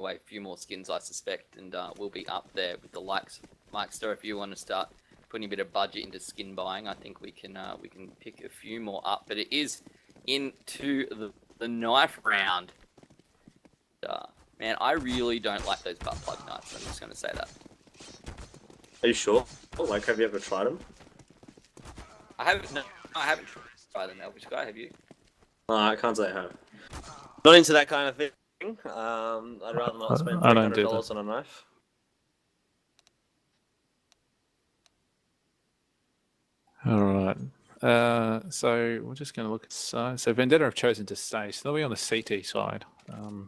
away a few more skins, I suspect, and we'll be up there with the likes of Mikester. If you want to start putting a bit of budget into skin buying, I think we can pick a few more up. But it is into the knife round. Man, I really don't like those butt plug knives. I'm just going to say that. Are you sure? Like, have you ever tried them? I haven't tried them, Elvish Guy. Have you? I can't say I have. Not into that kind of thing. I'd rather not spend $300 on a knife. All right. So we're just going to look at size. So Vendetta have chosen to stay. So they'll be on the CT side,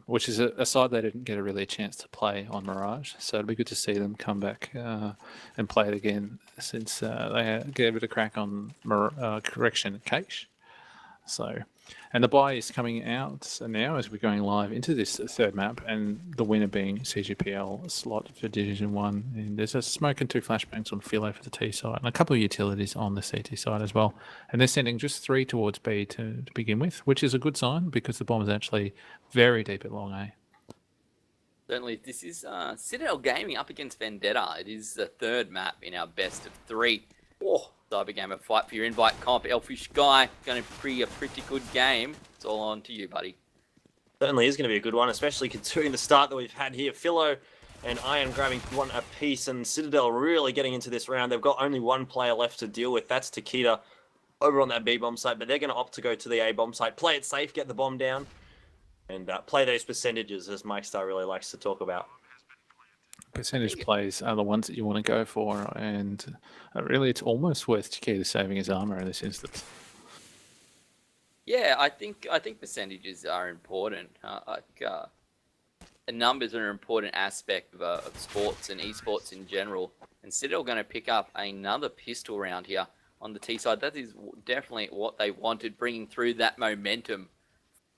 which is a side they didn't get a chance to play on Mirage. So it'll be good to see them come back and play it again, since they gave it a crack on Cache. So, and the buy is coming out now as we're going live into this third map, and the winner being CGPL slot for Division 1. And there's a smoke and 2 flashbangs on Philo for the T side, and a couple of utilities on the CT side as well. And they're sending just 3 towards B to begin with, which is a good sign because the bomb is actually very deep at long A. Certainly, this is Citadel Gaming up against Vendetta. It is the third map in our best of 3. Cyber game, a fight for your invite comp. Elfish Guy, going to be a pretty good game. It's all on to you, buddy. Certainly is going to be a good one, especially considering the start that we've had here. Philo and Iron grabbing one apiece, and Citadel really getting into this round. They've got only one player left to deal with. That's Takeda over on that B bomb site, but they're going to opt to go to the A bomb site, play it safe, get the bomb down, and play those percentages, as Mike Star really likes to talk about. Percentage plays are the ones that you want to go for, and really it's almost worth Takeda saving his armor in this instance. Yeah, I think percentages are important. Numbers are an important aspect of sports and esports in general. And Citadel going to pick up another pistol round here on the T side. That is definitely what they wanted, bringing through that momentum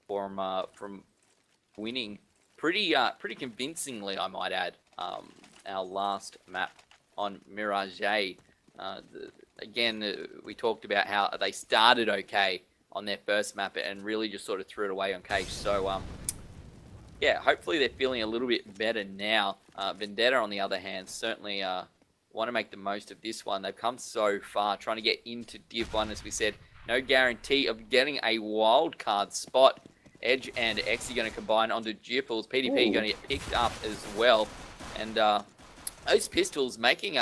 from winning pretty convincingly, I might add. Our last map on Mirage. Again, we talked about how they started okay on their first map and really just sort of threw it away on Cache. So, yeah, hopefully they're feeling a little bit better now. Vendetta, on the other hand, certainly want to make the most of this one. They've come so far trying to get into Div 1, as we said. No guarantee of getting a wild card spot. Edge and X are going to combine onto Geopools. PDP going to get picked up as well. And those pistols making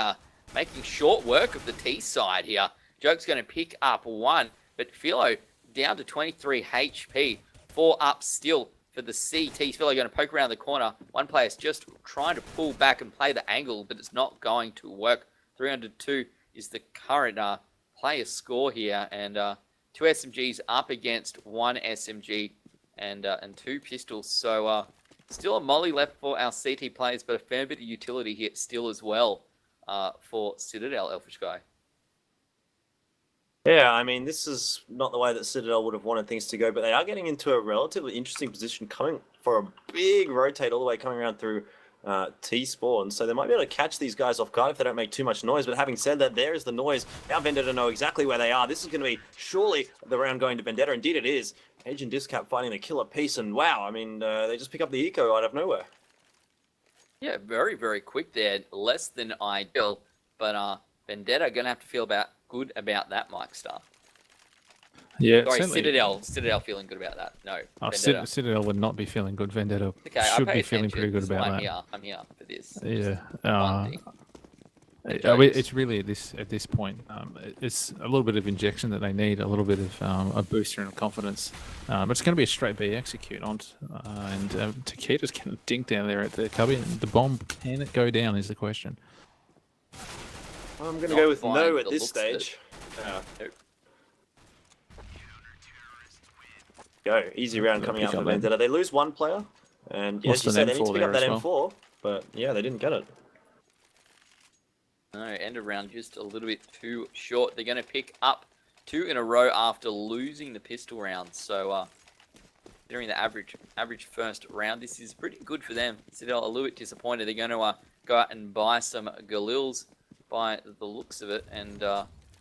short work of the T side here. Joke's going to pick up 1, but Philo down to 23 HP. 4 up still for the CT. Philo going to poke around the corner. One player's just trying to pull back and play the angle, but it's not going to work. 302 is the current player score here, and 2 SMGs up against 1 SMG and 2 pistols. So still a molly left for our CT players, but a fair bit of utility here still as well for Citadel, Elfish Guy. Yeah, I mean, this is not the way that Citadel would have wanted things to go, but they are getting into a relatively interesting position, coming for a big rotate all the way coming around through T-spawn. So they might be able to catch these guys off guard if they don't make too much noise. But having said that, there is the noise. Now Vendetta know exactly where they are. This is going to be surely the round going to Vendetta. Indeed it is. Edge and Discap fighting the killer piece, and wow, I mean, they just pick up the eco out of nowhere. Yeah, very, very quick there. Less than ideal, but Vendetta going to have to feel good about that, Mike Star. Yeah, sorry, Citadel feeling good about that. No, Citadel would not be feeling good. Vendetta should be feeling pretty good about that. I'm here for this. Yeah. It's really at this point, it's a little bit of injection that they need, a little bit of a booster in confidence. But it's going to be a straight B execute on, and Takeda's going to dink down there at the cubby. The bomb, can it go down? Is the question. I'm going to go with no at this stage. Go easy round coming out for Vendetta. They lose 1 player, and as you said, they need to pick up that M4, but yeah, they didn't get it. No, end of round just a little bit too short. They're going to pick up 2 in a row after losing the pistol round. So, during the average first round, this is pretty good for them. Citadel a little bit disappointed. They're going to go out and buy some Galils by the looks of it, and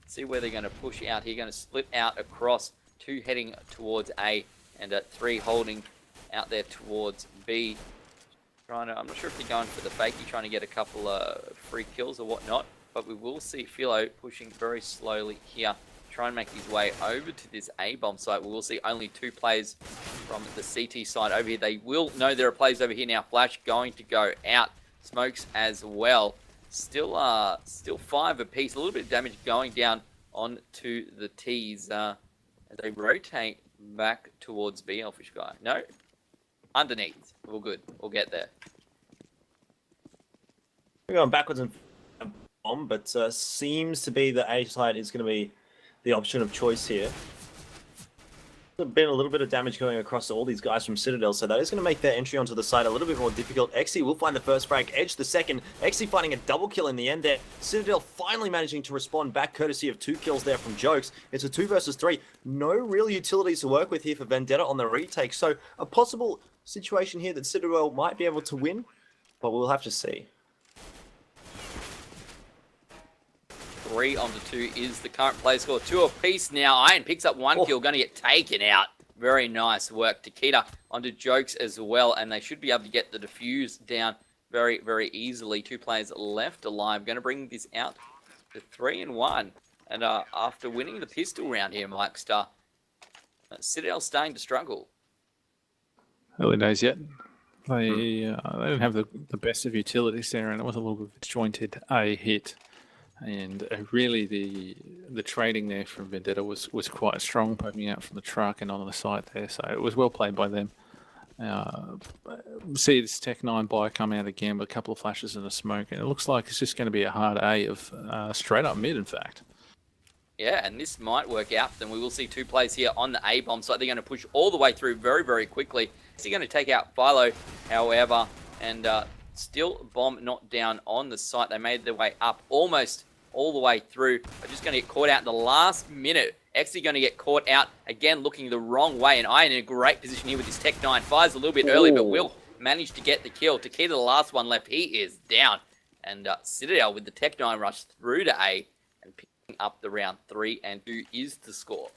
see where they're going to push out here. Going to split out across, 2 heading towards A, and 3 holding out there towards B. I'm not sure if they're going for the fakie, trying to get a couple of free kills or whatnot, but we will see Philo pushing very slowly here, try and make his way over to this A-bomb site. We will see only 2 players from the CT side over here. They will know there are players over here now. Flash going to go out. Smokes as well. Still 5 apiece. A little bit of damage going down onto the T's as they rotate back towards B, Elfish Guy. No, underneath. We're good. We'll get there. We're going backwards and bomb, but seems to be the A side is going to be the option of choice here. There's been a little bit of damage going across all these guys from Citadel, so that is going to make their entry onto the side a little bit more difficult. Exy will find the first frag, Edge the second. Exy finding a double kill in the end there. Citadel finally managing to respond back, courtesy of 2 kills there from Jokes. It's a 2 versus 3. No real utilities to work with here for Vendetta on the retake, so a possible situation here that Citadel might be able to win, but we'll have to see. 3 onto 2 is the current play score. 2 apiece now. Iron picks up 1 kill, going to get taken out. Very nice work. Takeda onto Jokes as well, and they should be able to get the defuse down very, very easily. 2 players left alive. Going to bring this out to 3-1. And after winning the pistol round here, Mike Star, Citadel starting to struggle. Early days yet. They didn't have the best of utilities there, and it was a little bit disjointed A hit. And really, the trading there from Vendetta was quite strong, poking out from the truck and on the site there. So it was well played by them. See this Tech 9 buy come out again with a couple of flashes and a smoke, and it looks like it's just going to be a hard A of straight up mid, in fact. Yeah, and this might work out. Then we will see 2 players here on the A-bomb site. They're going to push all the way through very, very quickly. They're going to take out Philo, however, and still bomb not down on the site. They made their way up almost all the way through. They're just going to get caught out in the last minute. Actually going to get caught out again, looking the wrong way. And Iron in a great position here with his Tech 9. Fires a little bit early, but will manage to get the kill. Takeda, the last one left, he is down. And Citadel with the Tech 9 rush through to A and picking up the round 3 and 2 is the score.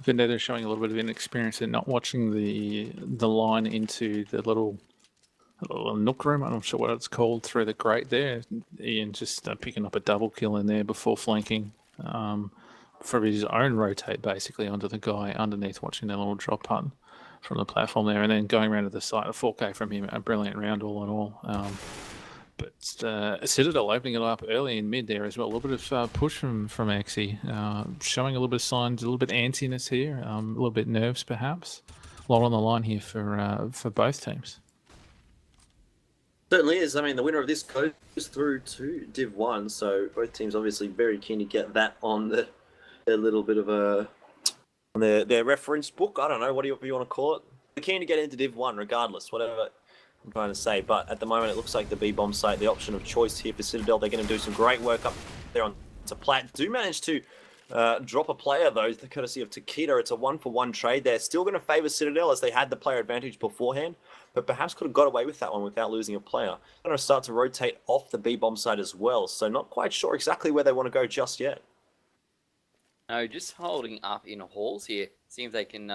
Vendetta showing a little bit of inexperience in not watching the line into the little nook room. I'm not sure what it's called, through the grate there. Ian just picking up a double kill in there before flanking for his own rotate, basically, onto the guy underneath, watching that little drop punt from the platform there, and then going around to the site. A 4K from him, a brilliant round all in all. But Citadel opening it up early in mid there as well. A little bit of push from Exy, showing a little bit of signs, a little bit antsiness here, a little bit nerves perhaps. A lot on the line here for both teams. Certainly is. I mean, the winner of this goes through to Div 1, so both teams obviously very keen to get that on their little bit of on their reference book. I don't know, what do you want to call it? They're keen to get into Div 1 regardless, whatever I'm trying to say. But at the moment, it looks like the B-bomb site, the option of choice here for Citadel. They're going to do some great work up there on to Plat. Do manage to drop a player, though, the courtesy of Takeda. It's a 1-for-1 trade there. Still going to favour Citadel as they had the player advantage beforehand, but perhaps could have got away with that one without losing a player. Going to start to rotate off the B-bomb side as well, so not quite sure exactly where they want to go just yet. No, just holding up in halls here. See if they can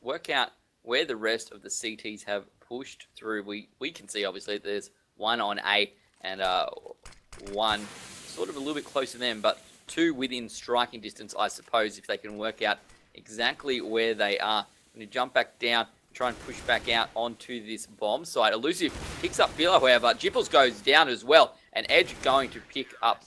work out where the rest of the CTs have pushed through. We can see, obviously, there's 1 on A and 1 sort of a little bit closer to them, but 2 within striking distance, I suppose, if they can work out exactly where they are. I'm going to jump back down, try and push back out onto this bomb site. Elusive picks up Philo, however. Jipples goes down as well, and Edge going to pick up...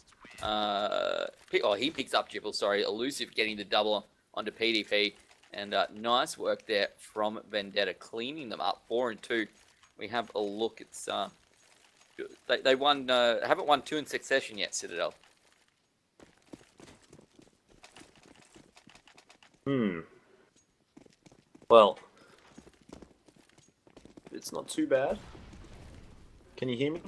he picks up Jipples, sorry. Elusive getting the double onto PDP, and nice work there from Vendetta, cleaning them up. 4-2. We have a look. It's they won. Haven't won 2 in succession yet, Citadel. Well, it's not too bad. Can you hear me?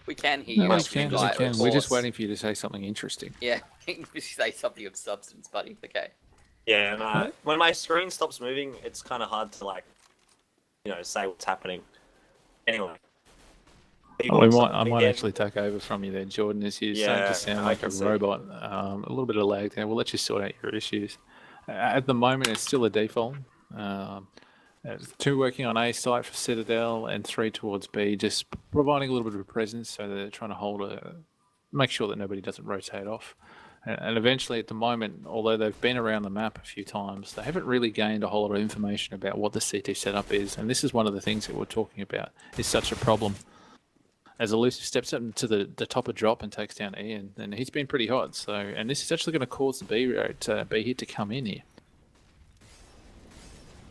We can hear you. No, we Elfish can. Guy, of We're just course. waiting for you to say something interesting. Yeah, say something of substance, buddy. Okay. Yeah, and when my screen stops moving, it's kind of hard to, say what's happening. Anyway. I might actually take over from you there, Jordan, as you starting to sound like a see. robot. A little bit of lag there. We'll let you sort out your issues. At the moment, it's still a default. 2 working on A site for Citadel and 3 towards B, just providing a little bit of a presence, so they're trying to make sure that nobody doesn't rotate off. And eventually, at the moment, although they've been around the map a few times, they haven't really gained a whole lot of information about what the CT setup is. And this is one of the things that we're talking about is such a problem. As Elusive steps up to the top of drop and takes down Ian, and he's been pretty hot. So, and this is actually going to cause the B hit to come in here.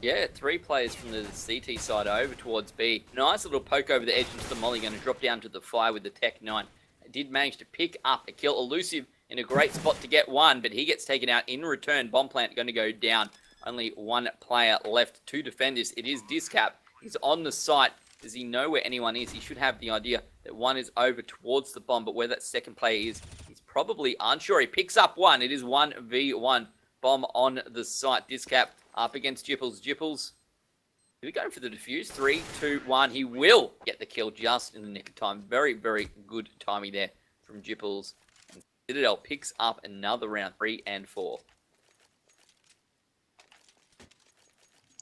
Yeah, 3 players from the CT side over towards B. Nice little poke over the edge into the molly, going to drop down to the fire with the Tech 9. Did manage to pick up a kill. Elusive in a great spot to get one, but he gets taken out in return. Bomb plant going to go down. Only 1 player left to defend this. It is Discap. He's on the site. Does he know where anyone is? He should have the idea that one is over towards the bomb, but where that second player is, he's probably unsure. He picks up one. It is 1v1. Bomb on the site. Discap up against Jipples. Jipples, here we go for the defuse. 3, 2, 1. He will get the kill just in the nick of time. Very, very good timing there from Jipples. And Citadel picks up another round, 3 and 4.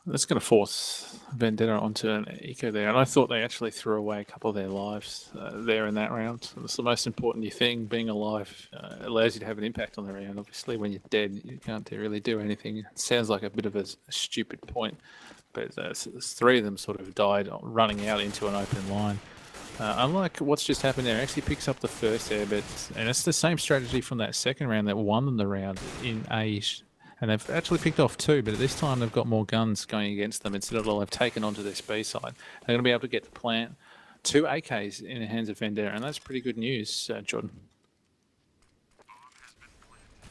That's going to force Vendetta onto an eco there. And I thought they actually threw away a couple of their lives there in that round. That's the most important thing. Being alive allows you to have an impact on the round. Obviously, when you're dead, you can't really do anything. It sounds like a bit of a stupid point. But 3 of them sort of died running out into an open line. Unlike what's just happened there, actually picks up the first airbit. And it's the same strategy from that second round that won them the round in A. And they've actually picked off 2, but at this time they've got more guns going against them. Instead of all, they've taken onto their B side. They're going to be able to get the plant 2 AKs in the hands of Vendetta, and that's pretty good news, Jordan.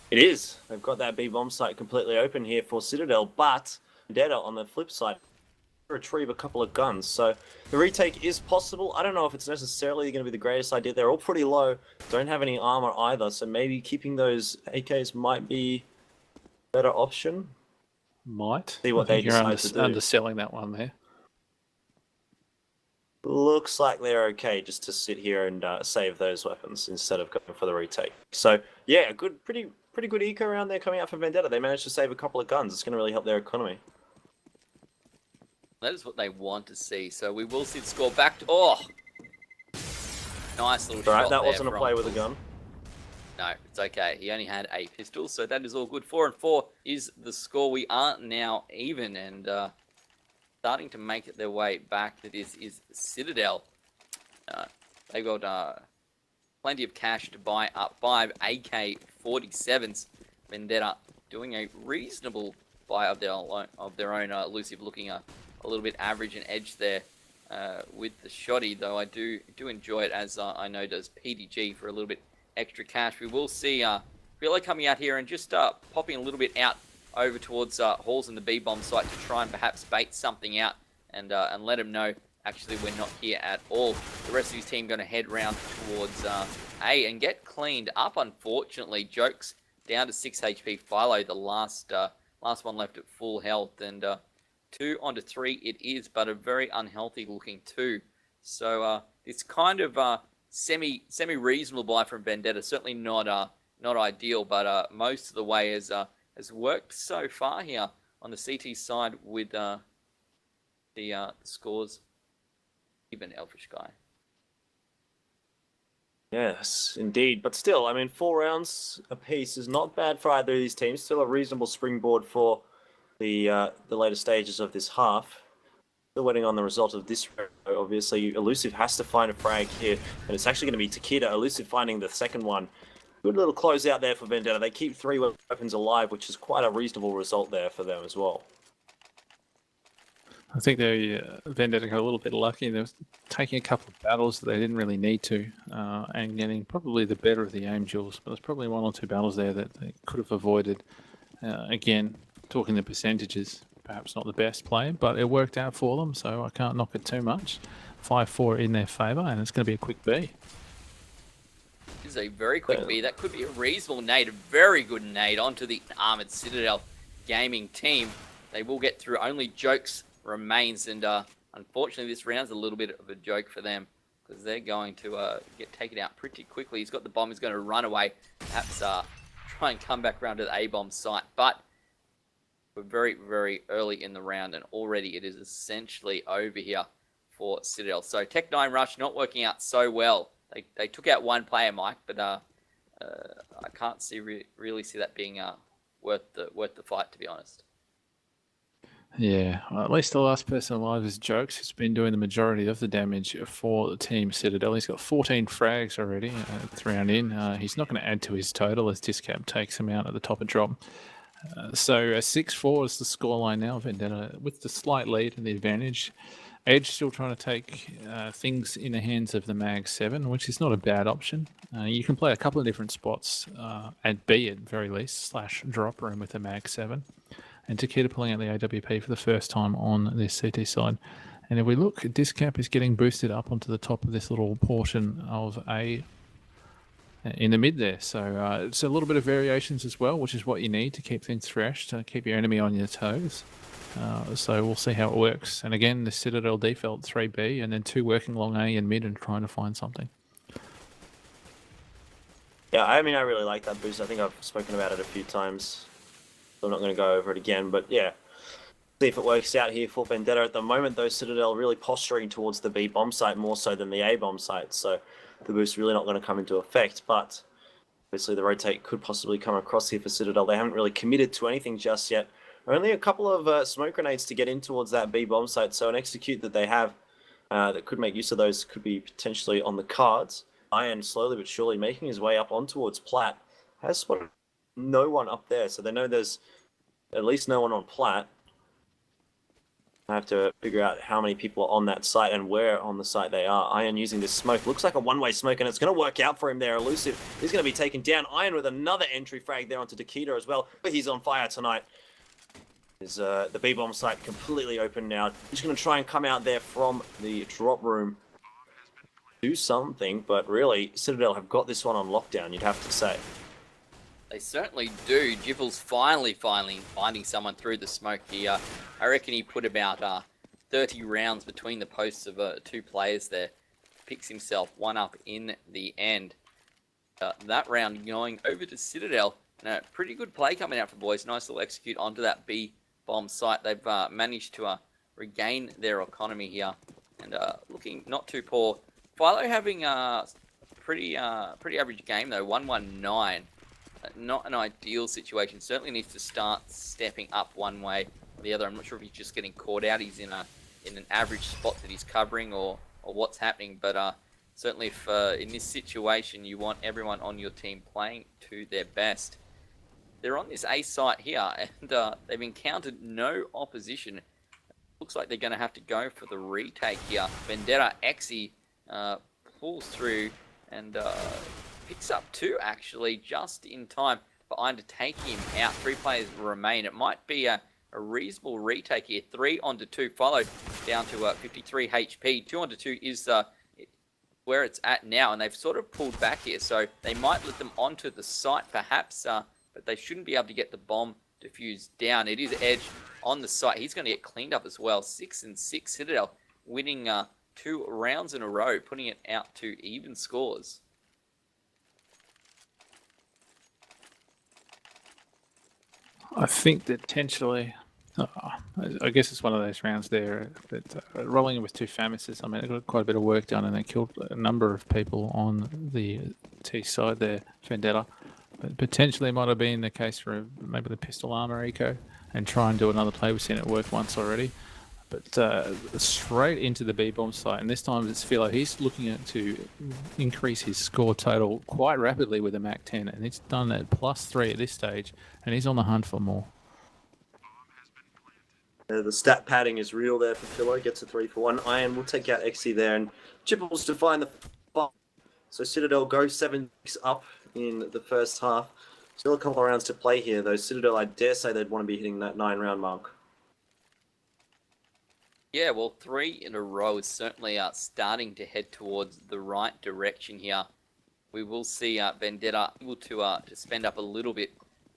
It is. They've got that B bomb site completely open here for Citadel, but Vendetta on the flip side retrieve a couple of guns. So the retake is possible. I don't know if it's necessarily going to be the greatest idea. They're all pretty low, don't have any armor either, so maybe keeping those AKs might be better option. Might. See what they decide to do. Underselling that one there. Looks like they're okay just to sit here and save those weapons instead of going for the retake. So yeah, good, pretty good eco around there coming out for Vendetta. They managed to save a couple of guns. It's going to really help their economy. That is what they want to see. So we will see the score back to... Oh! Nice little shot. Alright, that there wasn't a play with a gun. No, it's okay. He only had a pistol, so that is all good. 4 and 4 is the score. We are now even, and starting to make their way back to this is Citadel. They've got plenty of cash to buy up 5 AK-47s. Vendetta doing a reasonable buy of their own. Elusive looking a little bit average and edge there with the shoddy, though I do enjoy it, as I know does PDG, for a little bit extra cash. We will see Philo coming out here and just popping a little bit out over towards Halls and the B-bomb site to try and perhaps bait something out and let him know actually we're not here at all. The rest of his team going to head round towards A and get cleaned up, unfortunately. Jokes down to 6 HP. Philo, the last one left at full health, and 2 onto 3 it is, but a very unhealthy looking 2. So it's kind of semi reasonable buy from Vendetta. Certainly not ideal, but most of the way has worked so far here on the CT side with the scores. Even Elfish Guy. Yes, indeed. But still, I mean, 4 rounds apiece is not bad for either of these teams. Still a reasonable springboard for the later stages of this half. Still waiting on the result of this round. Obviously, Elusive has to find a frag here, and it's actually going to be Takeda. Elusive finding the second one. Good little close out there for Vendetta. They keep 3 weapons alive, which is quite a reasonable result there for them as well. I think Vendetta got a little bit lucky. They were taking a couple of battles that they didn't really need to, and getting probably the better of the aim duels. But there's probably 1 or 2 battles there that they could have avoided. Again, talking the percentages, perhaps not the best play, but it worked out for them, so I can't knock it too much. 5-4 in their favour, and it's going to be a quick B. This is a very quick B. That could be a reasonable nade, a very good nade onto the Armoured Citadel gaming team. They will get through. Only Jokes remains, and unfortunately this round's a little bit of a joke for them, because they're going to get taken out pretty quickly. He's got the bomb, he's going to run away, perhaps try and come back around to the A-bomb site, but We're very, very early in the round, and already it is essentially over here for Citadel. So Tech9 Rush not working out so well. They took out one player, Mike, but I can't really see that being worth the fight, to be honest. Yeah, well, at least the last person alive is Jokes, who's been doing the majority of the damage for the team Citadel. He's got 14 frags already, 3 round in. He's not going to add to his total as Discap takes him out at the top of drop. So 6-4 is the scoreline now. Vendetta with the slight lead and the advantage. Edge still trying to take things in the hands of the Mag 7, which is not a bad option. You can play a couple of different spots at B at very least, / drop room with the Mag 7. And Takeda pulling out the AWP for the first time on this CT side. And if we look, Discap is getting boosted up onto the top of this little portion of A in the mid there. So it's a little bit of variations as well, which is what you need to keep things fresh, to keep your enemy on your toes. So we'll see how it works. And again, the Citadel default 3B and then 2 working along A and mid and trying to find something. Yeah, I mean, I really like that boost. I think I've spoken about it a few times. I'm not going to go over it again, but yeah. See if it works out here for Vendetta. At the moment, though, Citadel really posturing towards the B bomb site more so than the A bomb site, so the boost really not going to come into effect, but obviously the rotate could possibly come across here for Citadel. They haven't really committed to anything just yet. Only a couple of smoke grenades to get in towards that B bomb site, so an execute that they have that could make use of those could be potentially on the cards. Iron slowly but surely making his way up on towards Plat. Has spotted no one up there, so they know there's at least no one on Plat. I have to figure out how many people are on that site and where on the site they are. Iron using this smoke. Looks like a one-way smoke, and it's going to work out for him there. Elusive is going to be taken down. Iron with another entry frag there onto Takeda as well. But he's on fire tonight. Is the B-bomb site completely open now. He's going to try and come out there from the drop room. Do something, but really, Citadel have got this one on lockdown, you'd have to say. They certainly do. Jibble's finally finding someone through the smoke here. I reckon he put about 30 rounds between the posts of 2 players there. Picks himself one up in the end. That round going over to Citadel. And a pretty good play coming out for boys. Nice little execute onto that B bomb site. They've managed to regain their economy here. And looking not too poor. Philo having a pretty average game though. 119. Not an ideal situation. Certainly needs to start stepping up one way or the other. I'm not sure if he's just getting caught out. He's in an average spot that he's covering or what's happening. But certainly if in this situation you want everyone on your team playing to their best. They're on this A site here and they've encountered no opposition. Looks like they're going to have to go for the retake here. Vendetta Exy pulls through and picks up 2 actually just in time for Iron to take him out. 3 players remain. It might be a reasonable retake here. 3 onto 2 followed down to 53 HP. 2 onto 2 is where it's at now, and they've sort of pulled back here, so they might let them onto the site perhaps, but they shouldn't be able to get the bomb defused down. It is Edge on the site. He's going to get cleaned up as well. 6-6 Citadel winning 2 rounds in a row, putting it out to even scores. I think that potentially, I guess it's one of those rounds there that rolling in with 2 Famises, I mean, they got quite a bit of work done and they killed a number of people on the T side there, Vendetta. But potentially it might have been the case for maybe the pistol armor eco and try and do another play. We've seen it work once already. But straight into the B-bomb site, and this time it's Philo. He's looking at to increase his score total quite rapidly with a Mac 10, and it's done at +3 at this stage, and he's on the hunt for more. The stat padding is real there for Philo. Gets a 3-for-1. Iron will take out Exy there, and Chipples to find the bomb. So Citadel go 7-6 up in the first half. Still a couple of rounds to play here, though. Citadel, I dare say they'd want to be hitting that 9-round mark. Yeah, well, 3 in a row is certainly starting to head towards the right direction here. We will see Vendetta able to spend up a little bit,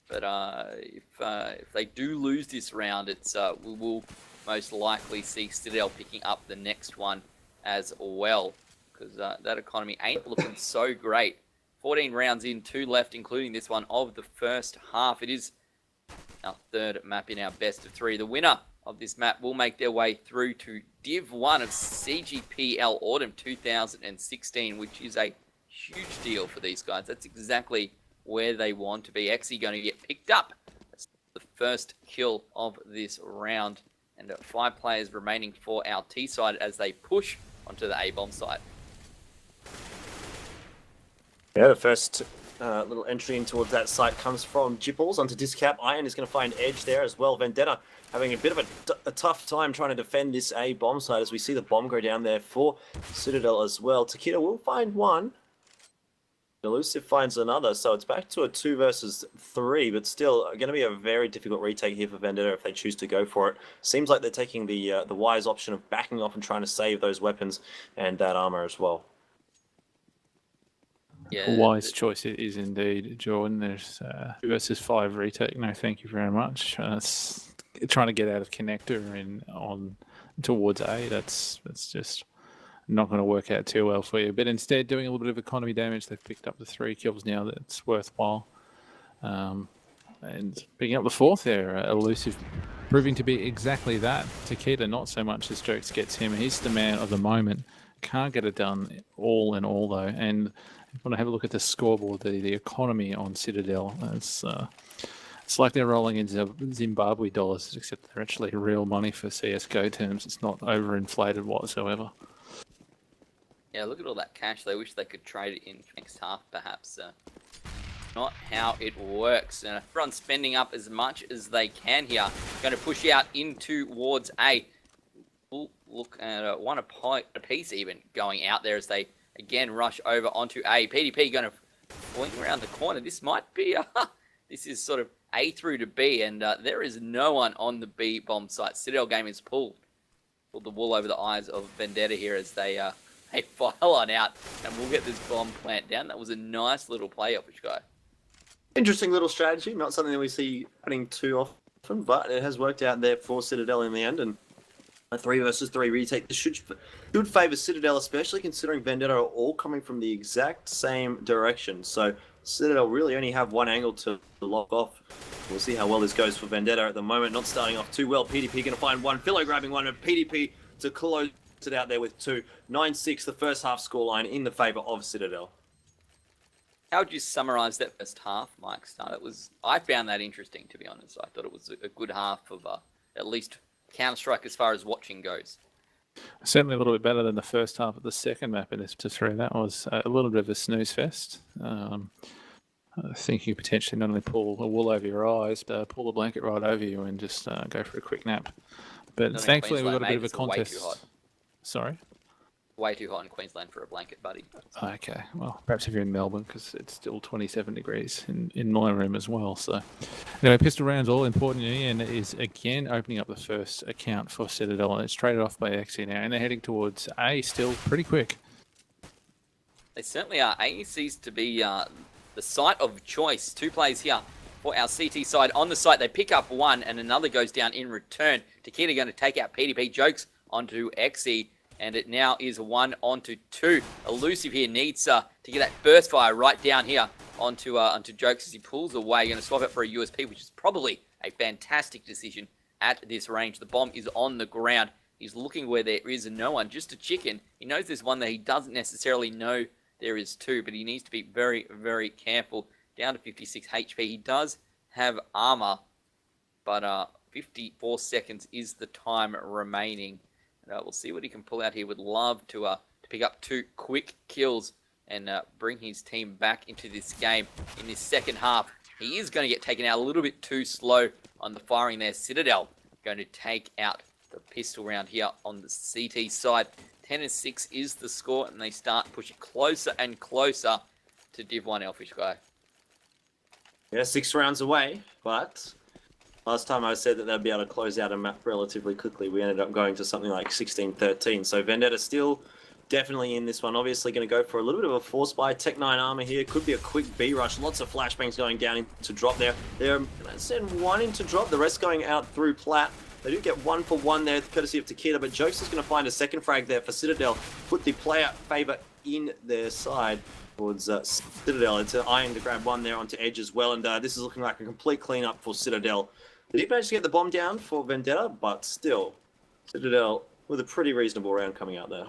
but if they do lose this round, it's we will most likely see Citadel picking up the next one as well, because that economy ain't looking so great. 14 rounds in, 2 left, including this one of the first half. It is our third map in our best of 3. The winner of this map will make their way through to Div 1 of CGPL Autumn 2016, which is a huge deal for these guys. That's exactly where they want to be. Exy going to get picked up. That's the first kill of this round. And 5 players remaining for our T side as they push onto the A-bomb side. Yeah, the first little entry in towards that site comes from Jipples onto Discap. Iron is going to find Edge there as well. Vendetta having a bit of a tough time trying to defend this A bomb site as we see the bomb go down there for Citadel as well. Takeda will find one. Elusive finds another, so it's back to a 2 versus 3, but still going to be a very difficult retake here for Vendetta if they choose to go for it. Seems like they're taking the wise option of backing off and trying to save those weapons and that armor as well. Yeah, a wise choice it is indeed, Jordan. There's 2 versus 5 retake. No, thank you very much. Trying to get out of connector and on towards A. That's just not going to work out too well for you. But instead, doing a little bit of economy damage, they've picked up the 3 kills now. That's worthwhile. And picking up the 4th there, Elusive, proving to be exactly that. Takeda, not so much as Jokes gets him. He's the man of the moment. Can't get it done all in all, though. And when I have a look at the scoreboard, the economy on Citadel, it's like they're rolling in Zimbabwe dollars, except they're actually real money for CSGO terms. It's not overinflated whatsoever. Yeah, look at all that cash. They wish they could trade it in next half, perhaps. Not how it works. And everyone's spending up as much as they can here. Going to push out in towards A. Look at one a piece even going out there as they again rush over onto A. PDP going to swing around the corner. This might be this is sort of A through to B, and there is no one on the B bomb site. Citadel game is pulled the wool over the eyes of Vendetta here as they file on out, and we'll get this bomb plant down. That was a nice little play off, which guy. Interesting little strategy. Not something that we see happening too often, but it has worked out there for Citadel in the end, and a 3 versus 3 retake. This should favour Citadel, especially considering Vendetta are all coming from the exact same direction. So Citadel really only have one angle to lock off. We'll see how well this goes for Vendetta at the moment. Not starting off too well. PDP going to find one. Philo grabbing one, and PDP to close it out there with 2. 9-6, the first half scoreline in the favour of Citadel. How would you summarise that first half, Mike? I found that interesting, to be honest. I thought it was a good half of at least Counter-Strike as far as watching goes. Certainly a little bit better than the first half of the second map in this to 3. That was a little bit of a snooze fest. I think you potentially not only pull a wool over your eyes, but pull the blanket right over you and just go for a quick nap. But thankfully we got a bit of a contest. Way too hot. Sorry? Way too hot in Queensland for a blanket, buddy. Okay, well, perhaps if you're in Melbourne, because it's still 27 degrees in my room as well. So, anyway, pistol rounds all important, and it is again opening up the first account for Citadel, and it's traded off by XE now, and they're heading towards A still pretty quick. They certainly are. A seems to be the site of choice. 2 plays here for our CT side. On the site, they pick up one, and another goes down in return. Takeda going to take out PDP. Jokes onto XE. And it now is 1 onto 2. Elusive here needs to get that burst fire right down here onto Jokes as he pulls away. Going to swap it for a USP, which is probably a fantastic decision at this range. The bomb is on the ground. He's looking where there is no one, just a chicken. He knows there's one that he doesn't necessarily know there is 2, but he needs to be very, very careful. Down to 56 HP. He does have armor, but 54 seconds is the time remaining. We'll see what he can pull out here. Would love to pick up 2 quick kills and bring his team back into this game in this second half. He is going to get taken out a little bit too slow on the firing there. Citadel going to take out the pistol round here on the CT side. 10-6 is the score, and they start pushing closer and closer to Div 1 Elfish Guy. Yeah, 6 rounds away, but last time I said that they'd be able to close out a map relatively quickly. We ended up going to something like 16-13. So Vendetta still definitely in this one. Obviously going to go for a little bit of a force buy. Tech 9 armor here. Could be a quick B rush. Lots of flashbangs going down into drop there. They're going to send 1 into drop. The rest going out through plat. They do get 1 for 1 there, courtesy of Takeda. But Jokes is going to find a second frag there for Citadel. Put the player favor in their side towards Citadel. It's an Iron to grab 1 there onto Edge as well. And this is looking like a complete cleanup for Citadel. They did manage to get the bomb down for Vendetta, but still, Citadel with a pretty reasonable round coming out there.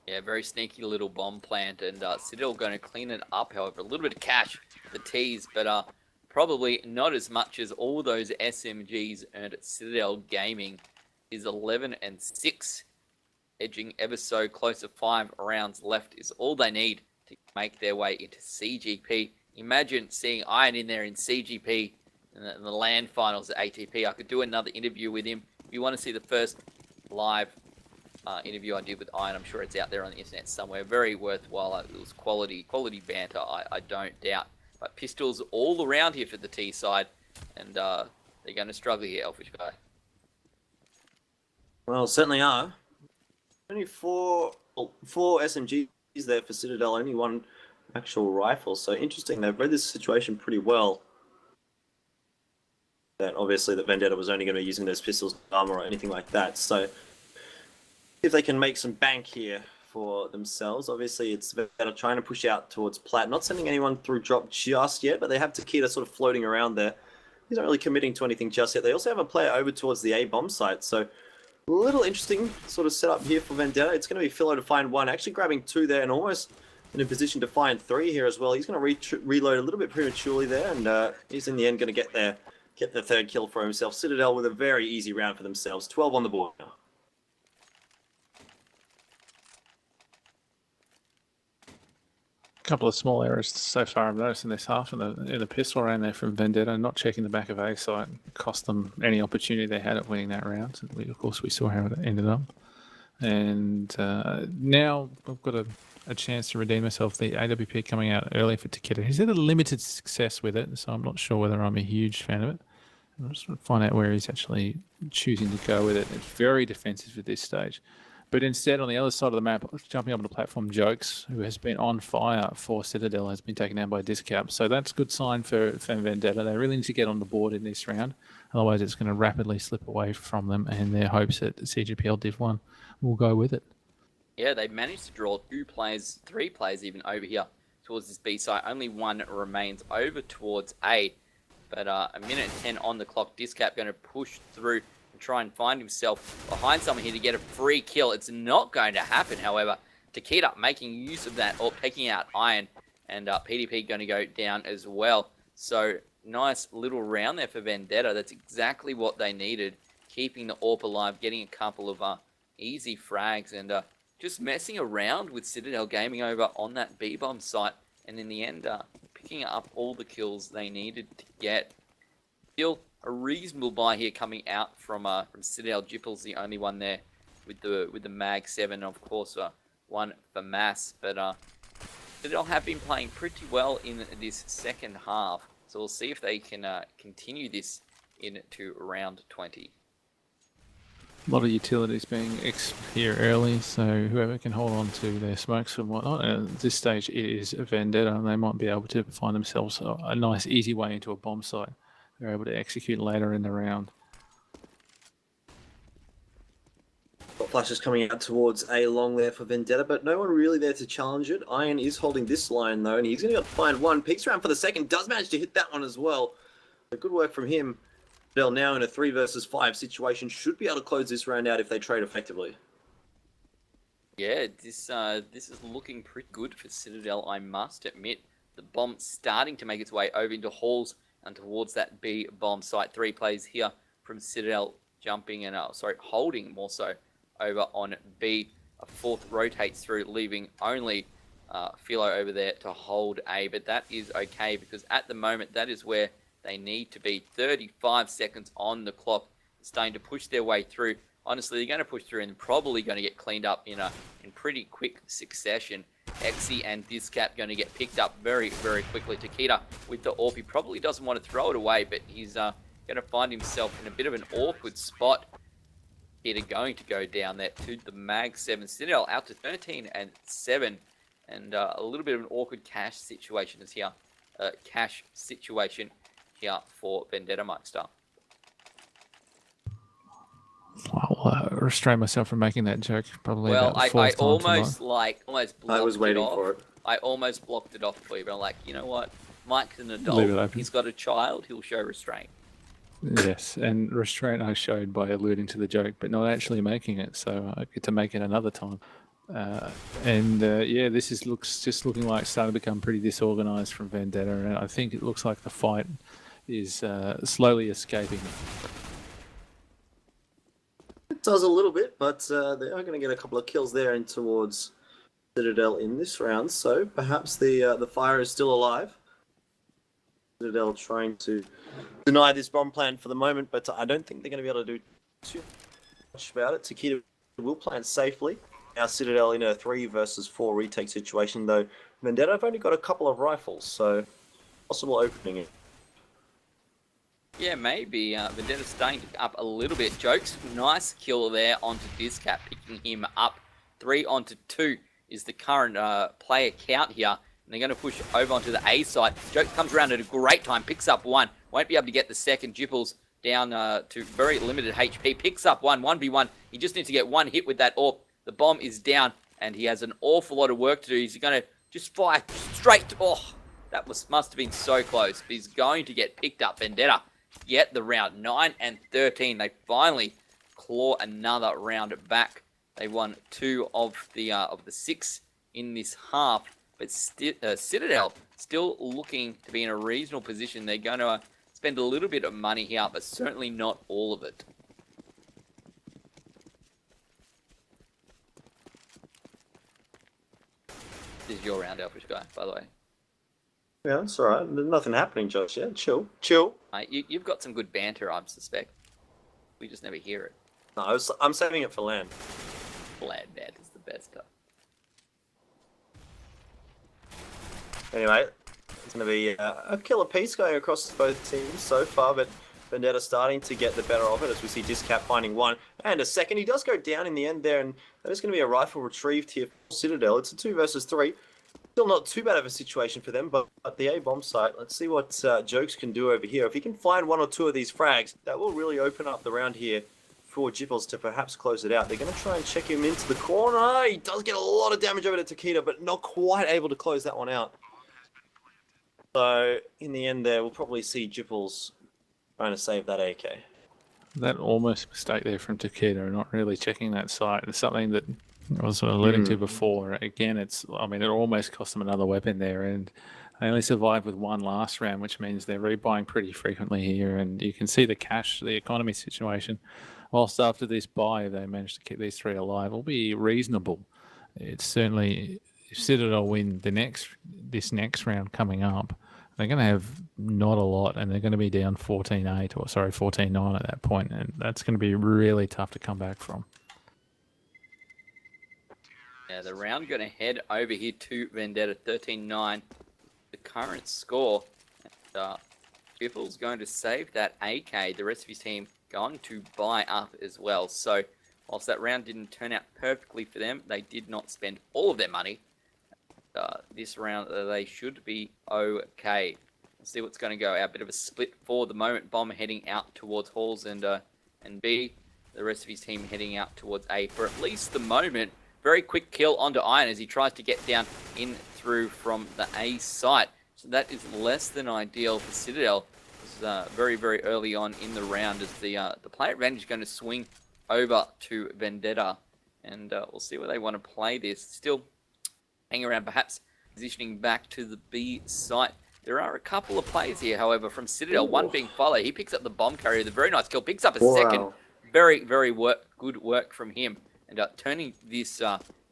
Yeah, very sneaky little bomb plant, and Citadel going to clean it up. However, a little bit of cash for the tees, but probably not as much as all those SMGs earned at Citadel. Gaming is 11-6, edging ever so close to 5 rounds left is all they need to make their way into CGP. Imagine seeing Iron in there in CGP in the LAN finals at ATP. I could do another interview with him. If you want to see the first live interview I did with Iron, I'm sure it's out there on the internet somewhere. Very worthwhile. It was quality banter, I don't doubt. But pistols all around here for the T side, and they're going to struggle here, Elfish Guy. Well, certainly are. Only four SMGs there for Citadel, only one actual rifle. So interesting, they've read this situation pretty well. That obviously that Vendetta was only going to be using those pistols, armor, or anything like that. So if they can make some bank here for themselves, obviously it's Vendetta trying to push out towards Plat, not sending anyone through drop just yet, but they have Takeda sort of floating around there. He's not really committing to anything just yet. They also have a player over towards the A bomb site, so a little interesting sort of setup here for Vendetta. It's going to be Philo to find one, actually grabbing 2 there, and almost in a position to find 3 here as well. He's going to reload a little bit prematurely there, and he's in the end going to get the 3rd kill for himself. Citadel with a very easy round for themselves. 12 on the board now. Couple of small errors so far I've noticed in this half, in the pistol round there from Vendetta, not checking the back of A site cost them any opportunity they had at winning that round. Of course, we saw how it ended up. And now we've got a chance to redeem ourselves. The AWP coming out early for Takeda. He's had a limited success with it, so I'm not sure whether I'm a huge fan of it. I'm just trying to find out where he's actually choosing to go with it. It's very defensive at this stage. But instead, on the other side of the map, jumping up on the platform, Jokes, who has been on fire for Citadel, has been taken down by Discap. So that's a good sign for Vendetta. They really need to get on the board in this round. Otherwise, it's going to rapidly slip away from them, and their hopes at CGPL Div 1 will go with it. Yeah, they managed to draw 3 players even over here towards this B site. Only one remains over towards A. But a minute and 10 on the clock. Discap going to push through and try and find himself behind someone here to get a free kill. It's not going to happen, however. Takeda making use of that, or taking out Iron, and PDP going to go down as well. So nice little round there for Vendetta. That's exactly what they needed. Keeping the AWP alive, getting a couple of easy frags, and just messing around with Citadel Gaming over on that B-bomb site. And in the end, picking up all the kills they needed to get. Still a reasonable buy here coming out from Citadel. Jipple's the only one there with the Mag 7, of course, one for Mass. But Citadel have been playing pretty well in this second half. So we'll see if they can continue this into round 20. A lot of utilities being here early, so whoever can hold on to their smokes and whatnot. And at this stage, it is Vendetta, and they might be able to find themselves a nice, easy way into a bomb site. They're able to execute later in the round. Got flashes coming out towards A long there for Vendetta, but no one really there to challenge it. Iron is holding this line, though, and he's going to find one. Peeks around for the second, does manage to hit that one as well. So good work from him. Citadel now in a 3 versus 5 situation, should be able to close this round out if they trade effectively. Yeah, this is looking pretty good for Citadel, I must admit. The bomb starting to make its way over into halls and towards that B bomb site. 3 plays here from Citadel, jumping and holding more so over on B. A 4th rotates through, leaving only Philo over there to hold A, but that is okay because at the moment that is where they need to be. 35 seconds on the clock, starting to push their way through. Honestly, they're going to push through and probably going to get cleaned up in pretty quick succession. Exy and Discap going to get picked up very, very quickly. Takeda with the AWP, he probably doesn't want to throw it away, but he's going to find himself in a bit of an awkward spot. Takeda going to go down there to the Mag 7. Citadel out to 13-7, and a little bit of an awkward cash situation is here. Here for Vendetta Meister. I'll restrain myself from making that joke. Probably. Well, about the I 4th time almost tonight. blocked I was waiting it off. for it. I almost blocked it off for you, but I'm like, you know what? Mike's an Leave it adult. open. He's got a child. He'll show restraint. Yes, and restraint I showed by alluding to the joke, but not actually making it, so I get to make it another time. Yeah, this is looking like it's starting to become pretty disorganized from Vendetta, and I think it looks like the fight is slowly escaping. It does a little bit, but they are going to get a couple of kills there in towards Citadel in this round, so perhaps the fire is still alive. Citadel trying to deny this bomb plan for the moment, but I don't think they're going to be able to do too much about it. Takeda will plant safely. Now Citadel in a 3 versus 4 retake situation, though Vendetta have only got a couple of rifles, so possible opening it. Yeah, maybe. Vendetta's starting to up a little bit. Jokes, nice kill there onto Discat, picking him up. 3 onto 2 is the current player count here. And they're going to push over onto the A side. Jokes comes around at a great time, picks up 1. Won't be able to get the second. Jipples down to very limited HP. Picks up 1, 1v1. He just needs to get 1 hit with that AWP. The bomb is down, and he has an awful lot of work to do. He's going to just fire straight. Oh, that must have been so close. But he's going to get picked up. Vendetta get the round. 9 and 13. They finally claw another round back. They won 2 of the 6 in this half. But Citadel still looking to be in a reasonable position. They're going to spend a little bit of money here, but certainly not all of it. This is your round, Elfish Guy, by the way. Yeah, it's alright. There's nothing happening, Josh. Yeah, chill. Chill. You've got some good banter, I suspect. We just never hear it. No, I'm saving it for land. Land banter is the best stuff. Anyway, it's going to be a killer piece going across both teams so far, but Vendetta starting to get the better of it as we see Discap finding 1 and a second. He does go down in the end there, and that is going to be a rifle retrieved here for Citadel. It's a 2 versus 3. Still not too bad of a situation for them, but at the A-bomb site, let's see what Jokes can do over here. If he can find 1 or 2 of these frags, that will really open up the round here for Jipples to perhaps close it out. They're going to try and check him into the corner. He does get a lot of damage over to Takeda, but not quite able to close that one out. So, in the end there, we'll probably see Jipples trying to save that AK. That almost mistake there from Takeda, not really checking that site. It's something that I was alluding to before. Again, it almost cost them another weapon there, and they only survived with 1 last round, which means they're rebuying pretty frequently here, and you can see the economy situation. Whilst after this buy, they managed to keep these 3 alive, will be reasonable. It's certainly, if Citadel win this next round coming up, they're going to have not a lot, and they're going to be down 14-8, or sorry, 14-9 at that point, and that's going to be really tough to come back from. Yeah, the round going to head over here to Vendetta, 13-9. The current score. And, Jipple's going to save that AK. The rest of his team going to buy up as well. So, whilst that round didn't turn out perfectly for them, they did not spend all of their money. This round, they should be okay. Let's see what's going to go. A bit of a split for the moment. Bomb heading out towards Halls and B. The rest of his team heading out towards A for at least the moment. Very quick kill onto Iron as he tries to get down in through from the A site. So that is less than ideal for Citadel. It's very, very early on in the round as the player advantage is going to swing over to Vendetta. And we'll see where they want to play this. Still hang around, perhaps positioning back to the B site. There are a couple of plays here, however, from Citadel. One being Follow. He picks up the bomb carrier. The very nice kill. Picks up a second. Very, very good work from him. And turning this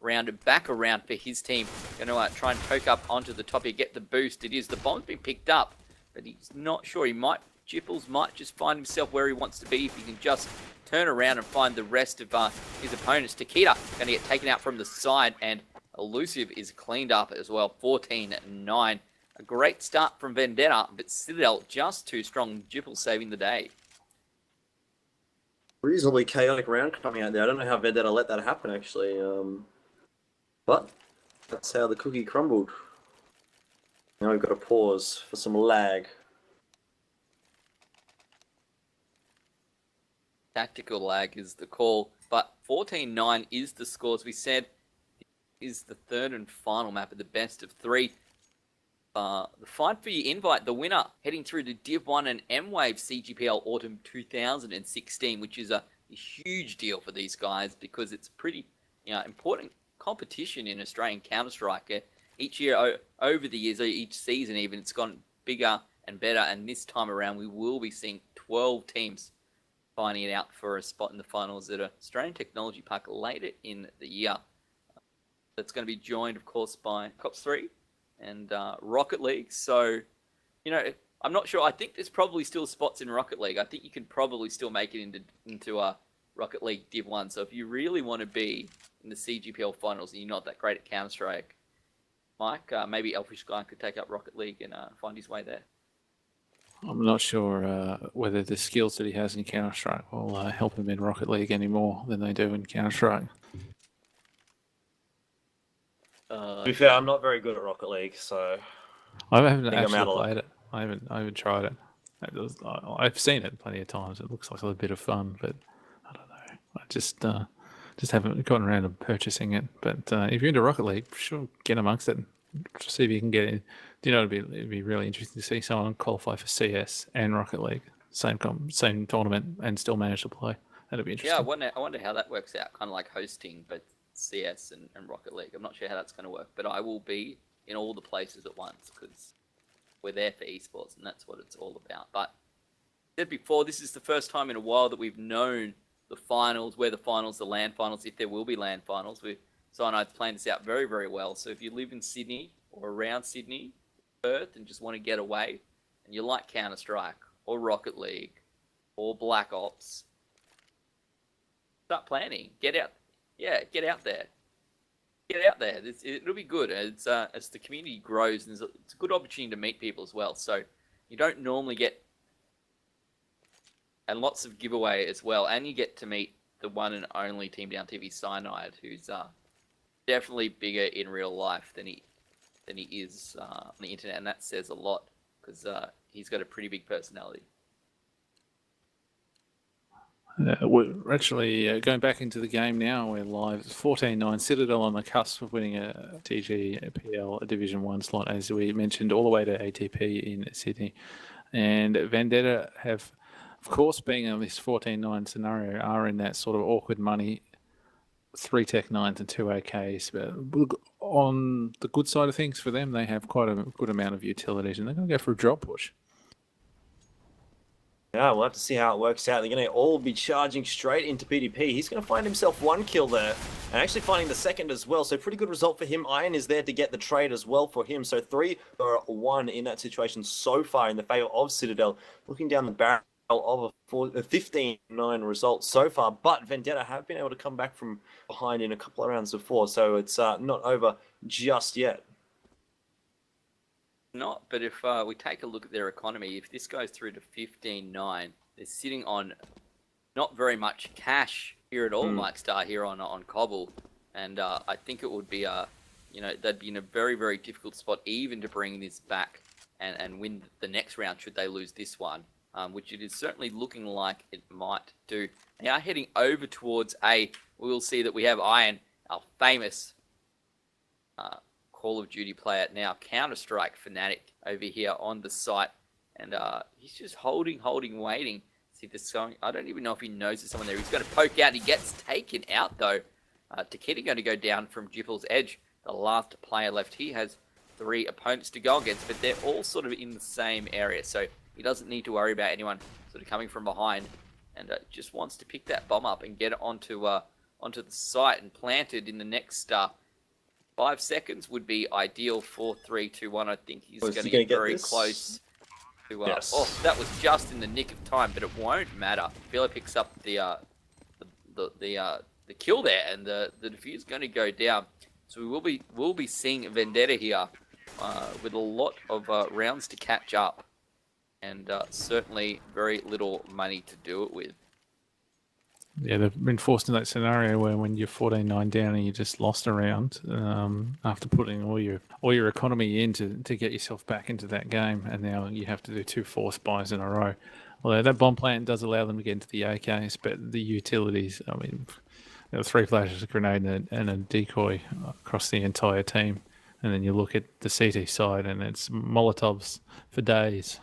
round back around for his team. Going to try and poke up onto the top here, get the boost. It is. The bomb's been picked up, but he's not sure. Jipples might just find himself where he wants to be if he can just turn around and find the rest of his opponents. Takeda going to get taken out from the side, and Elusive is cleaned up as well. 14-9. A great start from Vendetta, but Citadel just too strong. Jipples saving the day. Reasonably chaotic round coming out there. I don't know how Vendetta let that happen, actually. But that's how the cookie crumbled. Now we've got to pause for some lag. Tactical lag is the call, but 14-9 is the score. As we said, is the third and final map of the best of 3. The Fight for Your Invite, the winner, heading through to Div 1 and Mwave CGPL Autumn 2016, which is a huge deal for these guys because it's pretty important competition in Australian Counter-Strike. Each year, over the years, each season even, it's gone bigger and better, and this time around we will be seeing 12 teams finding it out for a spot in the finals at Australian Technology Park later in the year. That's going to be joined, of course, by Cops 3 and Rocket League. So, I'm not sure. I think there's probably still spots in Rocket League. I think you can probably still make it into a Rocket League Div 1. So if you really want to be in the CGPL finals and you're not that great at Counter-Strike, Mike, maybe Elfish Guy could take up Rocket League and find his way there. I'm not sure whether the skills that he has in Counter-Strike will help him in Rocket League any more than they do in Counter-Strike. To be fair, I'm not very good at Rocket League, so I haven't think I'm actually out of played it. I haven't tried it. I've seen it plenty of times. It looks like a bit of fun, but I don't know. I just haven't gotten around to purchasing it. But if you're into Rocket League, sure, get amongst it. See if you can get in. It'd be really interesting to see someone qualify for CS and Rocket League, same tournament, and still manage to play. That'd be interesting. Yeah, I wonder how that works out. Kind of like hosting, but CS and Rocket League. I'm not sure how that's going to work, but I will be in all the places at once because we're there for esports, and that's what it's all about. But I said before, this is the first time in a while that we've known the finals, the LAN finals, if there will be LAN finals. So I've planned this out very, very well. So if you live in Sydney or around Sydney, Perth, and just want to get away, and you like Counter-Strike or Rocket League or Black Ops, start planning. Get out there. Get out there. It'll be good. It's as the community grows, and it's a good opportunity to meet people as well. So you don't normally get, and lots of giveaway as well, and you get to meet the one and only Team Down TV Cyanide, who's definitely bigger in real life than he is on the internet, and that says a lot because he's got a pretty big personality. We're actually going back into the game now. We're live. It's 14-9. Citadel on the cusp of winning a CGPL, a Division 1 slot, as we mentioned, all the way to ATP in Sydney. And Vendetta have, of course, being in this 14-9 scenario, are in that sort of awkward money, 3 Tech 9s and 2 AKs. But on the good side of things for them, they have quite a good amount of utilities, and they're going to go for a drop push. Yeah, we'll have to see how it works out. They're going to all be charging straight into PDP. He's going to find himself 1 kill there, and actually finding the second as well. So pretty good result for him. Iron is there to get the trade as well for him. So 3-1 in that situation so far in the favor of Citadel. Looking down the barrel of a 15-9 result so far, but Vendetta have been able to come back from behind in a couple of rounds before, so it's not over just yet. Not, but if we take a look at their economy, if this goes through to 15-9, they're sitting on not very much cash here at all, Mike Star, here on Cobble, and I think it would be they'd be in a very, very difficult spot even to bring this back and win the next round should they lose this one, which it is certainly looking like it might do. They are heading over towards A. We will see that we have Iron, our famous Call of Duty player, now Counter-Strike fanatic, over here on the site, and he's just holding, waiting. See if there's going. I don't even know if he knows there's someone there. He's going to poke out. He gets taken out though. Takeda going to go down from Jipple's edge. The last player left. He has 3 opponents to go against, but they're all sort of in the same area, so he doesn't need to worry about anyone sort of coming from behind, and just wants to pick that bomb up and get it onto the site and plant it in the next 5 seconds would be ideal. 4, 3, 2, 1. I think he's going to get very close to. Yes. Oh, that was just in the nick of time, but it won't matter. Fila picks up the kill there, and the defuse is going to go down. So we'll be seeing Vendetta here with a lot of rounds to catch up, and certainly very little money to do it with. Yeah, they've been forced in that scenario where when you're 14-9 down and you just lost a round after putting all your economy in to get yourself back into that game, and now you have to do 2 force buys in a row. Although that bomb plant does allow them to get into the AKs, but the utilities, I mean, 3 flashes, a grenade, and a decoy across the entire team And then you look at the CT side, and it's Molotovs for days.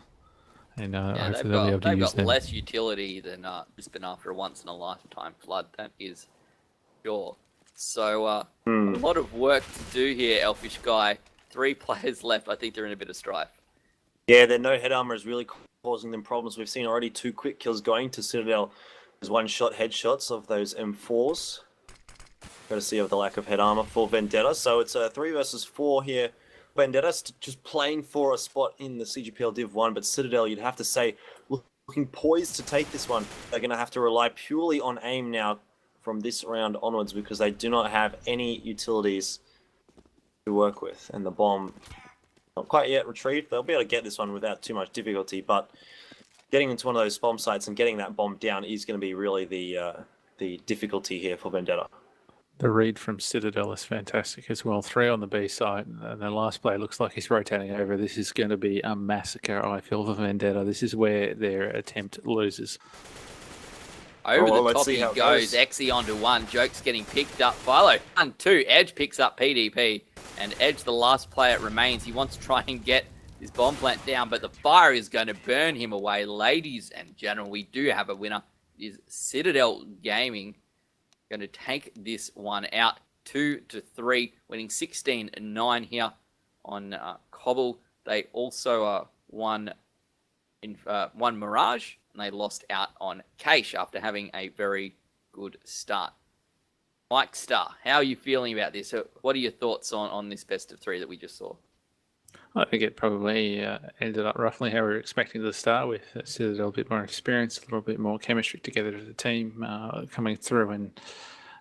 And Yeah, hopefully they'll be able to they've use got them. less utility than Brisbane after a once in a lifetime flood. That is sure. So a lot of work to do here, Elfish Guy. 3 players left. I think they're in a bit of strife. Yeah, their no head armor is really causing them problems. We've seen already 2 quick kills going to Citadel. There's 1-shot headshots of those M4s. Courtesy of the lack of head armor for Vendetta. So it's a 3 versus 4 here. Vendetta's just playing for a spot in the CGPL Div 1, but Citadel, you'd have to say, looking poised to take this one. They're going to have to rely purely on aim now from this round onwards because they do not have any utilities to work with. And the bomb, not quite yet retrieved. They'll be able to get this one without too much difficulty, but getting into one of those bomb sites and getting that bomb down is going to be really the difficulty here for Vendetta. The read from Citadel is fantastic as well. 3 on the B side, and the last play looks like he's rotating over. This is going to be a massacre, I feel, for Vendetta. This is where their attempt loses. Over the top he goes. Exy onto 1. Joke's getting picked up. Philo on 2. Edge picks up PDP. And Edge, the last player, remains. He wants to try and get this bomb plant down, but the fire is going to burn him away. Ladies and gentlemen, we do have a winner. It is Citadel Gaming. Going to take this one out 2-3, winning 16-9 here on Cobble. They also won Mirage, and they lost out on Cache after having a very good start. Mike Star, how are you feeling about this? What are your thoughts on this best of 3 that we just saw? I think it probably ended up roughly how we were expecting to start with. Citadel a bit more experience, a little bit more chemistry together as a team coming through, and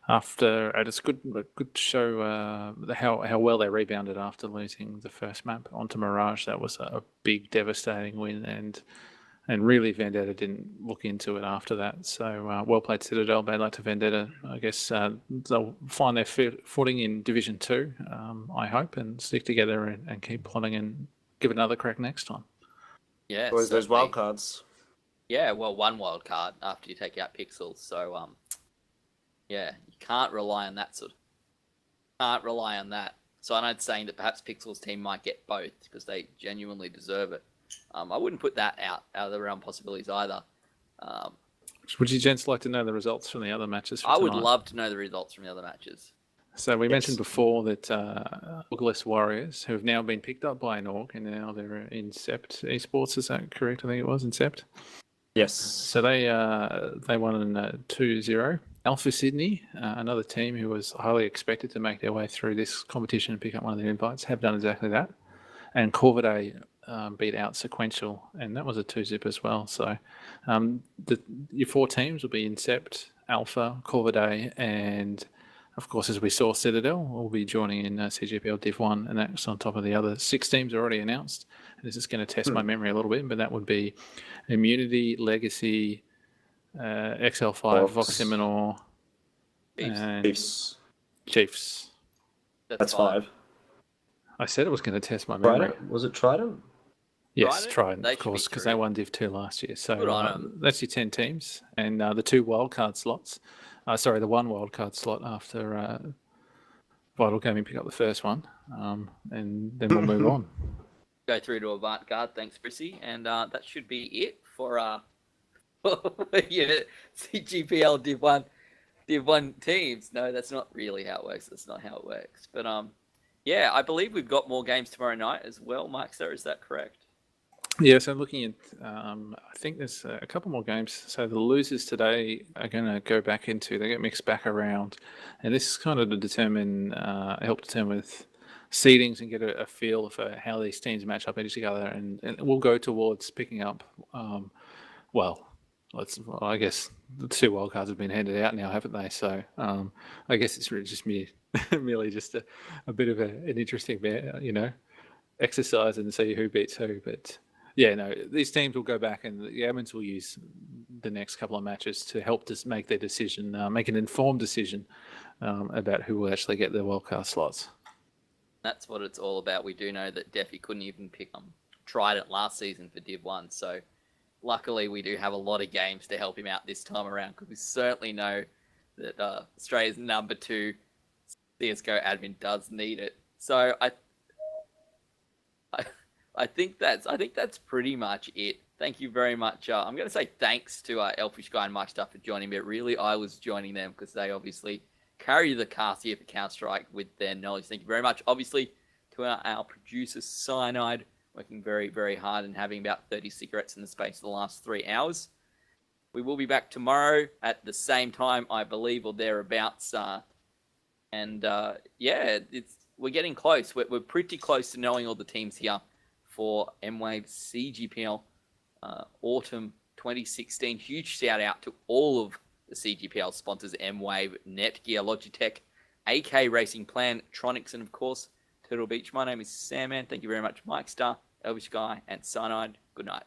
after it's good to show how well they rebounded after losing the first map onto Mirage. That was a big, devastating win, and really Vendetta didn't look into it after that. So well played Citadel, bad luck to Vendetta. I guess they'll find their footing in Division 2, I hope, and stick together and keep plotting and give it another crack next time. Yeah, Always those wild cards. Yeah, well, 1 wild card after you take out Pixels. So yeah, you can't rely on that So I'm not saying that perhaps Pixels team might get both because they genuinely deserve it. I wouldn't put that out of the realm possibilities either. Would you gents like to know the results from the other matches for I tonight? would love to know the results from the other matches. So we mentioned before that Orgless Warriors, who have now been picked up by an org, and now they're in Sept Esports. Is that correct? I think it was in Sept. Yes. So they won 2-0. Alpha Sydney, another team who was highly expected to make their way through this competition and pick up one of their invites, have done exactly that. And Corvidae beat out Sequential, and that was a 2-zip as well. So your 4 teams will be in Sept, Alpha, Corvidae, and of course, as we saw, Citadel will be joining in CGPL Div 1, and that's on top of the other 6 teams already announced. And this is going to test my memory a little bit, but that would be Immunity, Legacy, XL5, Vox Seminole, and Chiefs. That's 5. I said it was going to test my memory. Was it Trident? Yes, Trident, of course, because they won Div 2 last year. So that's your 10 teams, and the 2 wildcard slots. The 1 wildcard slot after Vital Gaming pick up the first one, and then we'll move on. Go through to Avant Guard, thanks, Prissy, and that should be it for CGPL Div 1 teams. No, that's not really how it works. That's not how it works. But yeah, I believe we've got more games tomorrow night as well, Mike. Sir, is that correct? Yeah, so looking at, I think there's a couple more games. So the losers today are going to go back into, they get mixed back around, and this is kind of to determine, help determine with seedings and get a feel for how these teams match up each other, and we'll go towards picking up, I guess the 2 wildcards have been handed out now, haven't they? So I guess it's really just merely just a bit of an interesting, exercise and see who beats who. But yeah, no, these teams will go back, and the admins will use the next couple of matches to help us make their decision, make an informed decision about who will actually get their wildcard slots. That's what it's all about. We do know that Defy couldn't even pick Trident last season for Div 1, so luckily we do have a lot of games to help him out this time around, because we certainly know that Australia's number 2 CSGO admin does need it. So I think that's pretty much it. Thank you very much. I'm going to say thanks to Elfish Guy and Mike Stuff for joining me. But really, I was joining them because they obviously carry the cast here for Counter-Strike with their knowledge. Thank you very much. Obviously, to our producer, Cyanide, working very, very hard and having about 30 cigarettes in the space of the last 3 hours. We will be back tomorrow at the same time, I believe, or thereabouts. Yeah, we're getting close. We're pretty close to knowing all the teams here for Mwave CGPL Autumn 2016. Huge shout out to all of the CGPL sponsors: Mwave, Netgear, Logitech, AK Racing Plan, Tronics, and of course Turtle Beach. My name is Sam Man. Thank you very much, Mike Star, Elvish Guy, and Cyanide. Good night.